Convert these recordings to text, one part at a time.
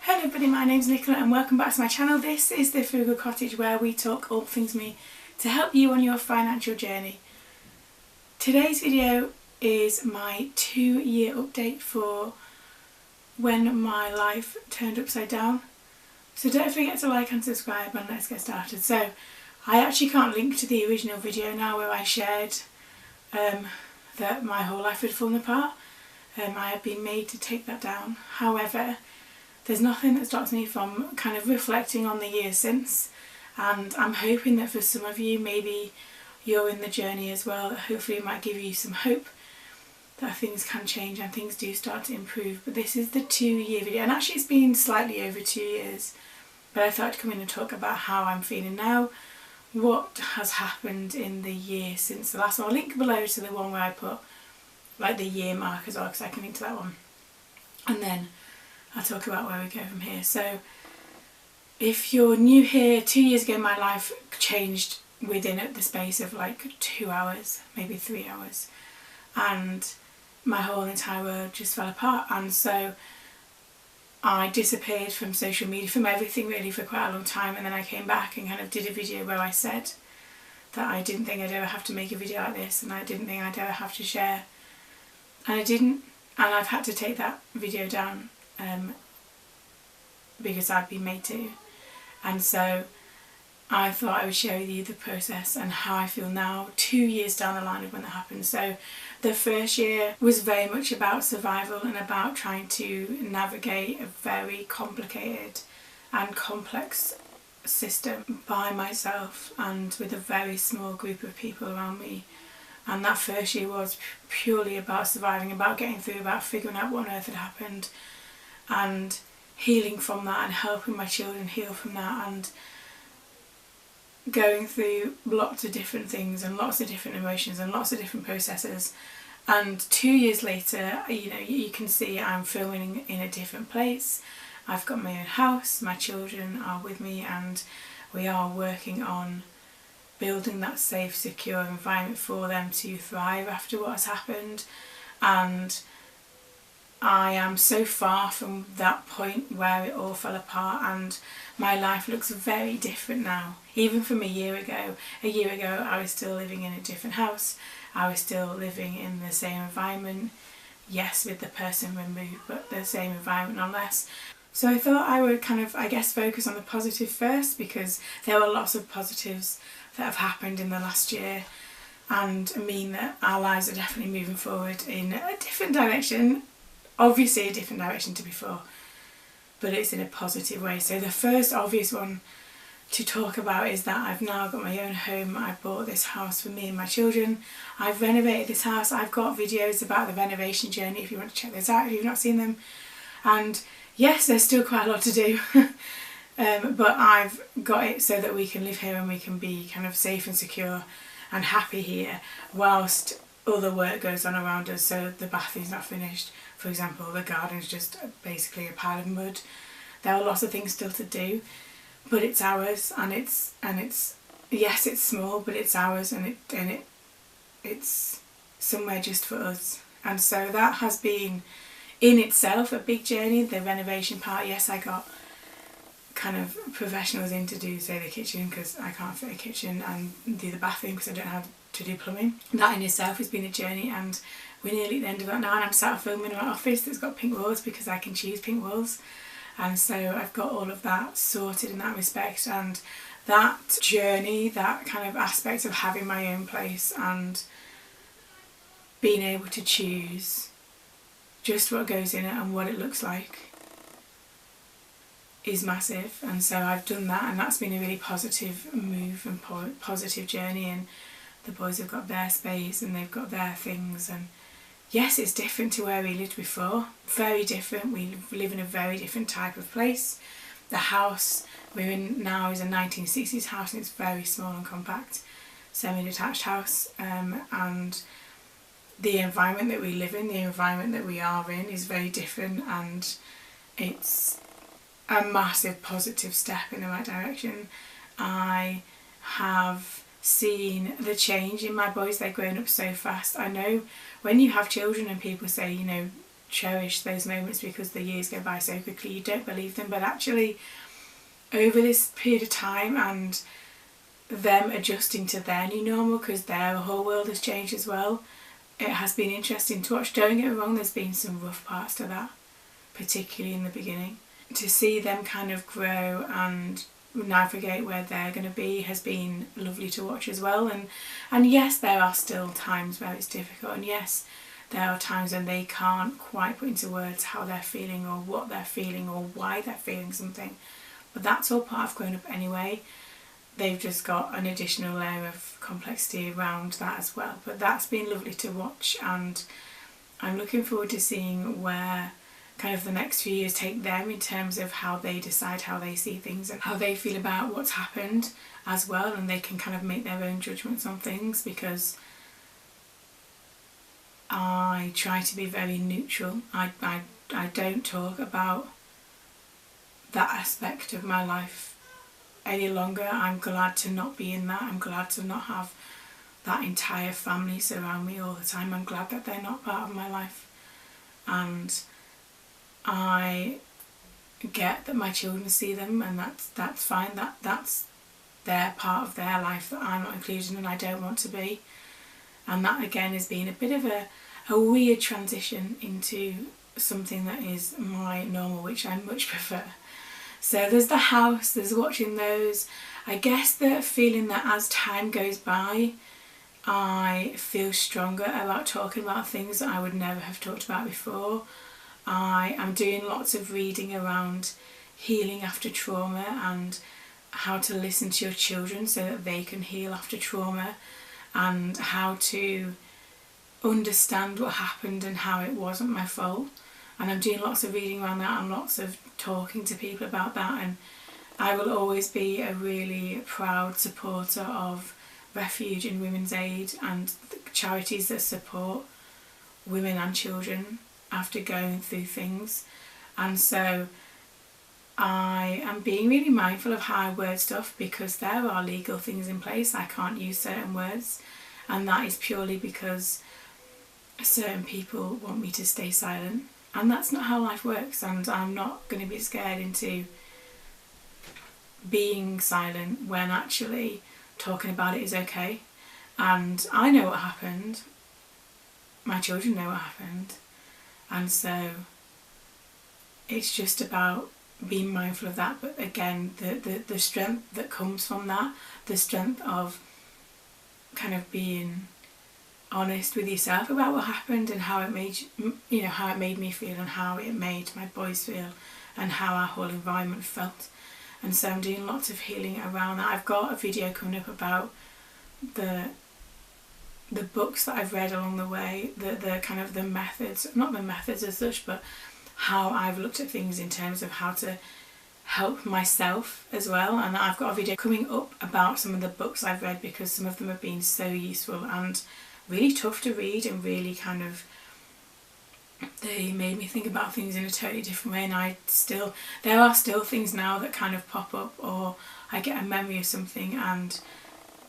Hello everybody, my name's Nicola and welcome back to my channel. This is the Frugal Cottage, where we talk all things me to help you on your financial journey. Today's video is my 2-year update for when my life turned upside down. So don't forget to like and subscribe, and let's get started. So I actually can't link to the original video now where I shared that my whole life had fallen apart. I had been made to take that down. However, there's nothing that stops me from kind of reflecting on the years since, and I'm hoping that for some of you, maybe you're in the journey as well, that hopefully it might give you some hope that things can change and things do start to improve. But this is the 2-year video, and actually it's been slightly over 2 years, but I thought I'd come in and talk about how I'm feeling now, what has happened in the year since the last one. I'll link below to the one where I put like the year mark as well, because I can link to that one, and then I'll talk about where we go from here. So if you're new here, 2 years ago my life changed within the space of like 2 hours, maybe 3 hours, and my whole entire world just fell apart. And so I disappeared from social media, from everything really, for quite a long time, and then I came back and kind of did a video where I said that I didn't think I'd ever have to make a video like this, and I didn't think I'd ever have to share, and I didn't, and I've had to take that video down because I'd been made to. And so I thought I would share with you the process and how I feel now, 2 years down the line of when that happened. So the first year was very much about survival and about trying to navigate a very complicated and complex system by myself and with a very small group of people around me. And that first year was purely about surviving, about getting through, about figuring out what on earth had happened, and healing from that and helping my children heal from that, and going through lots of different things and lots of different emotions and lots of different processes. And 2 years later, you know, you can see I'm filming in a different place. I've got my own house, my children are with me, and we are working on building that safe, secure environment for them to thrive after what has happened. And I am so far from that point where it all fell apart, and my life looks very different now, even from a year ago. A year ago I was still living in a different house, I was still living in the same environment, yes, with the person removed, but the same environment nonetheless. So I thought I would kind of, I guess, focus on the positive first, because there were lots of positives that have happened in the last year and mean that our lives are definitely moving forward in a different direction. Obviously a different direction to before, but it's in a positive way. So the first obvious one to talk about is that I've now got my own home. I bought this house for me and my children. I've renovated this house. I've got videos about the renovation journey if you want to check those out if you've not seen them. And yes, there's still quite a lot to do, but I've got it so that we can live here and we can be kind of safe and secure and happy here whilst all the work goes on around us. So the bathroom's not finished, for example, the garden's just basically a pile of mud. There are lots of things still to do, but it's ours, and it's yes, it's small, but it's ours, and it's somewhere just for us. And so that has been in itself a big journey, the renovation part. Yes, I got kind of professionals in to do, say, the kitchen, because I can't fit a kitchen, and do the bathroom because I don't know how to do plumbing. That in itself has been a journey, and we're nearly at the end of that now, and I'm sat filming in my office that's got pink walls because I can choose pink walls. And so I've got all of that sorted in that respect, and that journey, that kind of aspect of having my own place and being able to choose just what goes in it and what it looks like is massive. And so I've done that, and that's been a really positive move and positive journey, and the boys have got their space and they've got their things. And yes, it's different to where we lived before, very different. We live in a very different type of place. The house we're in now is a 1960s house, and it's very small and compact, semi-detached house, and the environment that we live in, the environment that we are in, is very different, and it's a massive positive step in the right direction. I have seen the change in my boys. They're growing up so fast. I know when you have children and people say, you know, cherish those moments because the years go by so quickly, you don't believe them. But actually, over this period of time and them adjusting to their new normal, because their whole world has changed as well, it has been interesting to watch. Don't get me wrong, there's been some rough parts to that, particularly in the beginning. To see them kind of grow and navigate where they're going to be has been lovely to watch as well. And yes, there are still times where it's difficult, and yes, there are times when they can't quite put into words how they're feeling or what they're feeling or why they're feeling something, but that's all part of growing up anyway. They've just got an additional layer of complexity around that as well. But that's been lovely to watch, and I'm looking forward to seeing where kind of the next few years take them in terms of how they decide how they see things and how they feel about what's happened as well, and they can kind of make their own judgments on things, because I try to be very neutral. I don't talk about that aspect of my life any longer. I'm glad to not be in that. I'm glad to not have that entire family surround me all the time. I'm glad that they're not part of my life, and I get that my children see them, and that's fine. That's their part of their life that I'm not included in and I don't want to be. And that again has been a bit of a weird transition into something that is my normal, which I much prefer. So there's the house, there's watching those. I guess the feeling that as time goes by, I feel stronger about talking about things that I would never have talked about before. I am doing lots of reading around healing after trauma and how to listen to your children so that they can heal after trauma, and how to understand what happened and how it wasn't my fault. And I'm doing lots of reading around that and lots of talking to people about that, and I will always be a really proud supporter of Refuge and Women's Aid and charities that support women and children after going through things. And so I am being really mindful of how I word stuff, because there are legal things in place. I can't use certain words, and that is purely because certain people want me to stay silent, and that's not how life works, and I'm not going to be scared into being silent when actually talking about it is okay. And I know what happened, my children know what happened, and so it's just about being mindful of that. But again, the strength that comes from that, the strength of kind of being honest with yourself about what happened and how it made you know, how it made me feel and how it made my boys feel and how our whole environment felt. And so I'm doing lots of healing around that. I've got a video coming up about the books that I've read along the way, the kind of the methods, not the methods as such, but how I've looked at things in terms of how to help myself as well. And I've got a video coming up about some of the books I've read, because some of them have been so useful and really tough to read, and really kind of, they made me think about things in a totally different way. And there are still things now that kind of pop up, or I get a memory of something and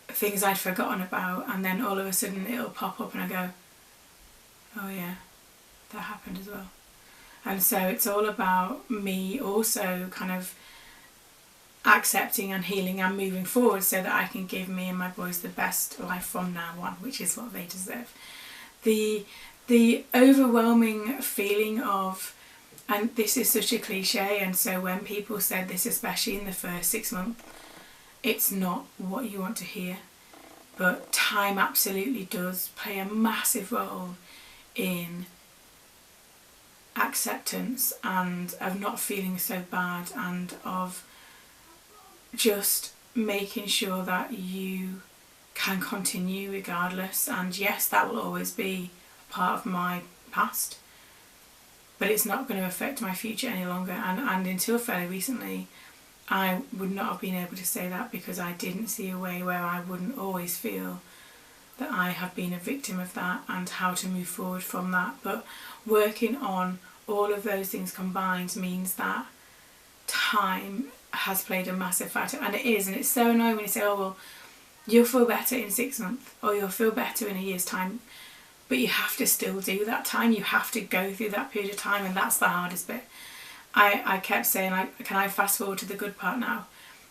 things I'd forgotten about, and then all of a sudden it'll pop up and I go, oh yeah, that happened as well. And so it's all about me also kind of accepting and healing and moving forward so that I can give me and my boys the best life from now on, which is what they deserve. The overwhelming feeling of, and this is such a cliche, and so when people said this, especially in the first 6 months, it's not what you want to hear, but time absolutely does play a massive role in acceptance and of not feeling so bad, and of just making sure that you can continue regardless. And yes, that will always be part of my past, but it's not going to affect my future any longer. And until fairly recently, I would not have been able to say that, because I didn't see a way where I wouldn't always feel that I have been a victim of that and how to move forward from that. But working on all of those things combined means that time has played a massive factor, and it is, and it's so annoying when you say, oh well, you'll feel better in 6 months or you'll feel better in a year's time. but you have to still do that time. You have to go through that period of time, and that's the hardest bit. I kept saying, like, can I fast forward to the good part now?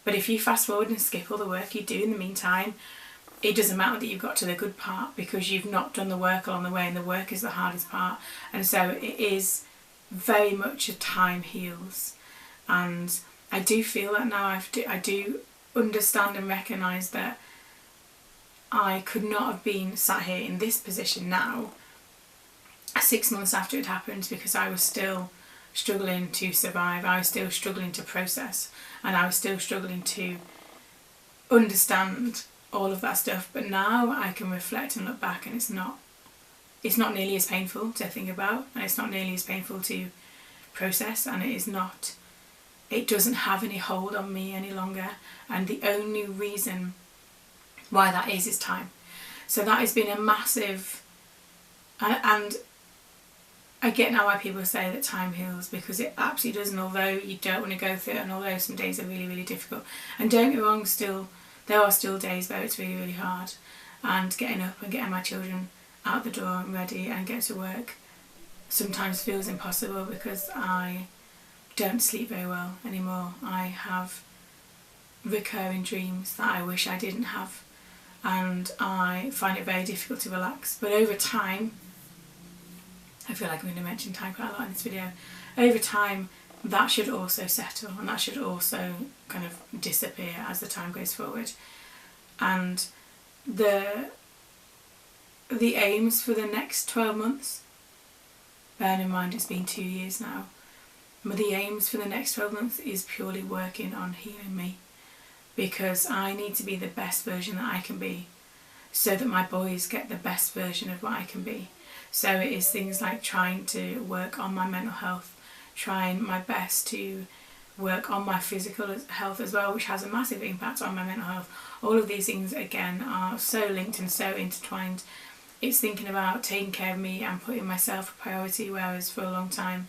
But if you fast forward and skip all the work you do in the meantime, it doesn't matter that you've got to the good part, because you've not done the work along the way, and the work is the hardest part. And so it is very much a time heals. And I do feel that now. I do understand and recognise that I could not have been sat here in this position now 6 months after it happened, because I was still struggling to survive. I was still struggling to process, and I was still struggling to understand all of that stuff. But now I can reflect and look back, and it's not nearly as painful to think about, and it's not nearly as painful to process, and it doesn't have any hold on me any longer. And the only reason why that is time. So that has been a massive, and I get now why people say that time heals, because it absolutely does. And although you don't want to go through it, and although some days are really, really difficult, and don't get me wrong, there are still days where it's really, really hard, and getting up and getting my children out the door and ready and get to work sometimes feels impossible, because I don't sleep very well anymore. I have recurring dreams that I wish I didn't have, and I find it very difficult to relax. But over time, I feel like I'm going to mention time quite a lot in this video, over time that should also settle, and that should also kind of disappear as the time goes forward. And the aims for the next 12 months, bearing in mind it's been 2 years now, but the aims for the next 12 months is purely working on healing me, because I need to be the best version that I can be, so that my boys get the best version of what I can be. So it is things like trying to work on my mental health, trying my best to work on my physical health as well, which has a massive impact on my mental health. All of these things, again, are so linked and so intertwined. It's thinking about taking care of me and putting myself a priority, whereas for a long time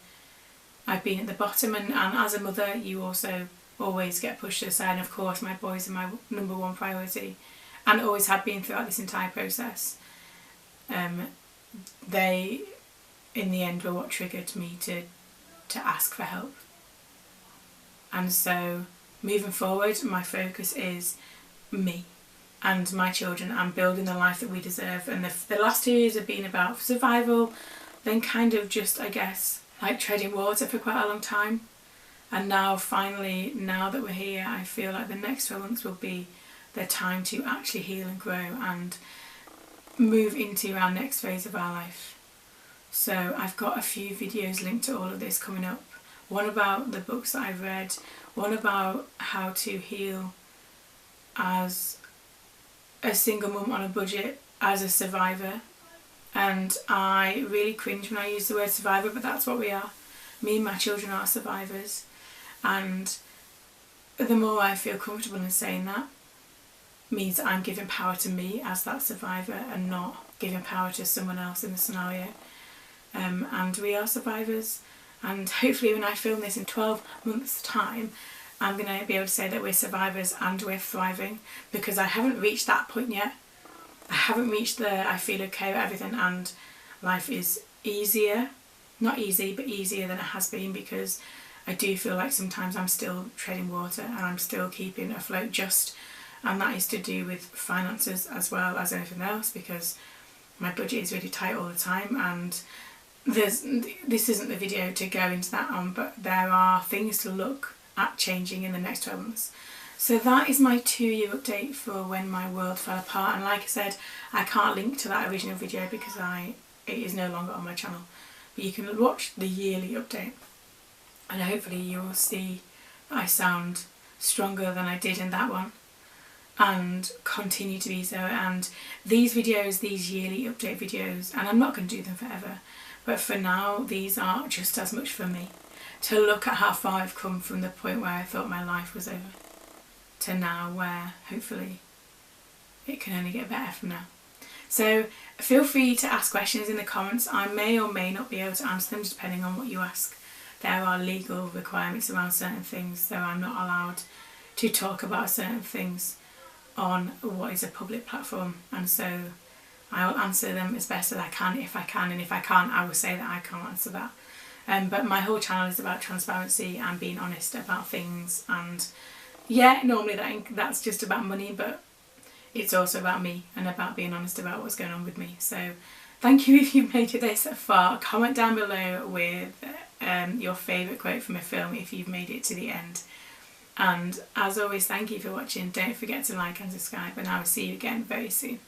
I've been at the bottom. And as a mother, you also always get pushed to the side. And of course, my boys are my number one priority, and always have been throughout this entire process. They, in the end, were what triggered me to ask for help. And so, moving forward, my focus is me and my children, and building the life that we deserve. And the last 2 years have been about survival, then kind of just, I guess, like treading water for quite a long time. And now, finally, now that we're here, I feel like the next 12 months will be the time to actually heal and grow and move into our next phase of our life. So I've got a few videos linked to all of this coming up. One about the books that I've read, one about how to heal as a single mum on a budget, as a survivor. And I really cringe when I use the word survivor, but that's what we are. Me and my children are survivors. And the more I feel comfortable in saying that, means that I'm giving power to me as that survivor, and not giving power to someone else in the scenario. And we are survivors, and hopefully when I film this in 12 months time, I'm going to be able to say that we're survivors and we're thriving, because I haven't reached that point yet. I haven't reached I feel okay with everything, and life is easier, not easy, but easier than it has been, because I do feel like sometimes I'm still treading water and I'm still keeping afloat, and that is to do with finances as well as anything else, because my budget is really tight all the time. And this isn't the video to go into that on, but there are things to look at changing in the next 12 months. So that is my 2-year update for when my world fell apart. And like I said, I can't link to that original video because it is no longer on my channel, but you can watch the yearly update, and hopefully you will see I sound stronger than I did in that one, and continue to be so. And these videos, these yearly update videos, and I'm not going to do them forever, but for now these are just as much for me, to look at how far I've come from the point where I thought my life was over to now, where hopefully it can only get better from now. So feel free to ask questions in the comments. I may or may not be able to answer them depending on what you ask. There are legal requirements around certain things, so I'm not allowed to talk about certain things on what is a public platform, and so I will answer them as best as I can if I can, and if I can't, I will say that I can't answer that. But my whole channel is about transparency and being honest about things, and yeah, normally that's just about money, but it's also about me and about being honest about what's going on with me. So thank you if you've made it this far. Comment down below with your favourite quote from a film if you've made it to the end. And as always, thank you for watching. Don't forget to like and subscribe, and I will see you again very soon.